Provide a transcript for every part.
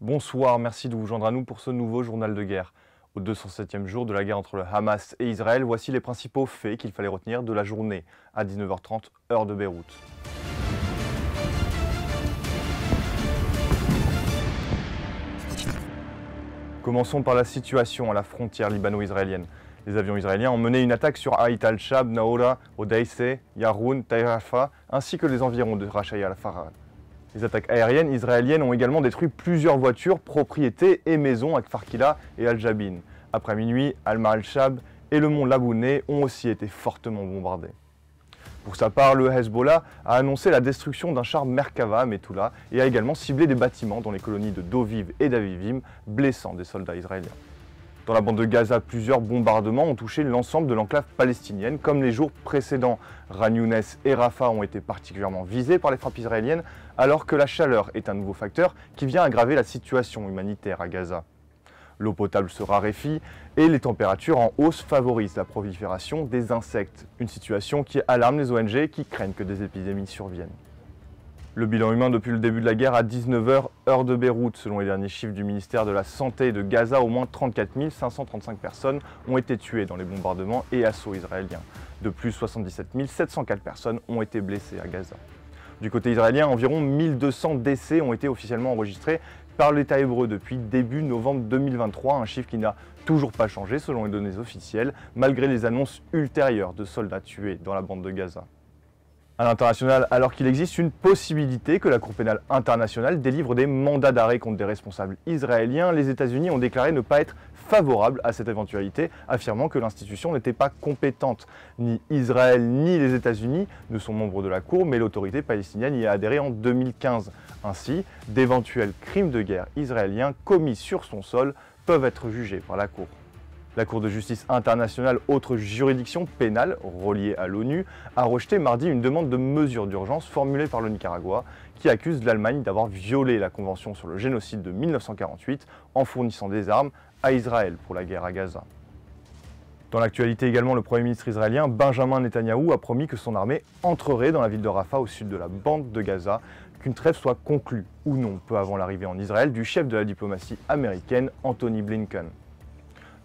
Bonsoir, merci de vous joindre à nous pour ce nouveau journal de guerre. Au 207e jour de la guerre entre le Hamas et Israël, voici les principaux faits qu'il fallait retenir de la journée à 19h30, heure de Beyrouth. Commençons par la situation à la frontière libano-israélienne. Les avions israéliens ont mené une attaque sur Haït al-Shab, Naoura, Odeissé, Yaroun, Taïrafa, ainsi que les environs de Rachaya al-Farad. Les attaques aériennes israéliennes ont également détruit plusieurs voitures, propriétés et maisons à Kfar-Kila et Al-Jabin. Après minuit, Alma al-Shab et le mont Labouné ont aussi été fortement bombardés. Pour sa part, le Hezbollah a annoncé la destruction d'un char Merkava à Metula et a également ciblé des bâtiments dans les colonies de Doviv et d'Avivim, blessant des soldats israéliens. Dans la bande de Gaza, plusieurs bombardements ont touché l'ensemble de l'enclave palestinienne. Comme les jours précédents, Khan Younes et Rafah ont été particulièrement visés par les frappes israéliennes, alors que la chaleur est un nouveau facteur qui vient aggraver la situation humanitaire à Gaza. L'eau potable se raréfie et les températures en hausse favorisent la prolifération des insectes, une situation qui alarme les ONG qui craignent que des épidémies surviennent. Le bilan humain depuis le début de la guerre à 19h, heure de Beyrouth. Selon les derniers chiffres du ministère de la Santé de Gaza, au moins 34 535 personnes ont été tuées dans les bombardements et assauts israéliens. De plus, 77 704 personnes ont été blessées à Gaza. Du côté israélien, environ 1200 décès ont été officiellement enregistrés par l'État hébreu depuis début novembre 2023, un chiffre qui n'a toujours pas changé selon les données officielles, malgré les annonces ultérieures de soldats tués dans la bande de Gaza. À l'international, alors qu'il existe une possibilité que la Cour pénale internationale délivre des mandats d'arrêt contre des responsables israéliens, les États-Unis ont déclaré ne pas être favorables à cette éventualité, affirmant que l'institution n'était pas compétente. Ni Israël ni les États-Unis ne sont membres de la Cour, mais l'autorité palestinienne y a adhéré en 2015. Ainsi, d'éventuels crimes de guerre israéliens commis sur son sol peuvent être jugés par la Cour. La Cour de justice internationale, autre juridiction pénale reliée à l'ONU, a rejeté mardi une demande de mesures d'urgence formulée par le Nicaragua qui accuse l'Allemagne d'avoir violé la Convention sur le génocide de 1948 en fournissant des armes à Israël pour la guerre à Gaza. Dans l'actualité également, le Premier ministre israélien Benjamin Netanyahou a promis que son armée entrerait dans la ville de Rafah au sud de la bande de Gaza, qu'une trêve soit conclue ou non peu avant l'arrivée en Israël du chef de la diplomatie américaine Antony Blinken.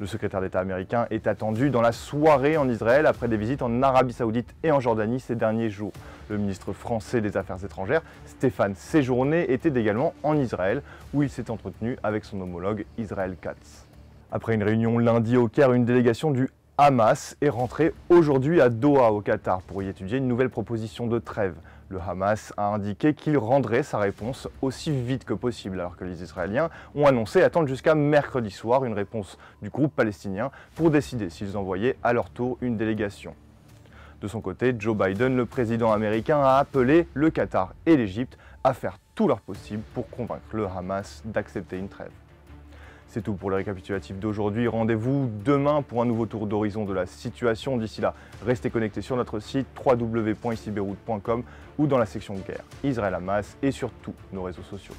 Le secrétaire d'État américain est attendu dans la soirée en Israël après des visites en Arabie Saoudite et en Jordanie ces derniers jours. Le ministre français des Affaires étrangères, Stéphane Séjourné, était également en Israël où il s'est entretenu avec son homologue Israël Katz. Après une réunion lundi au Caire, une délégation du Hamas est rentrée aujourd'hui à Doha au Qatar pour y étudier une nouvelle proposition de trêve. Le Hamas a indiqué qu'il rendrait sa réponse aussi vite que possible, alors que les Israéliens ont annoncé attendre jusqu'à mercredi soir une réponse du groupe palestinien pour décider s'ils envoyaient à leur tour une délégation. De son côté, Joe Biden, le président américain, a appelé le Qatar et l'Égypte à faire tout leur possible pour convaincre le Hamas d'accepter une trêve. C'est tout pour le récapitulatif d'aujourd'hui. Rendez-vous demain pour un nouveau tour d'horizon de la situation. D'ici là, restez connectés sur notre site www.icibeyrouth.com ou dans la section guerre Israël-Hamas et sur tous nos réseaux sociaux.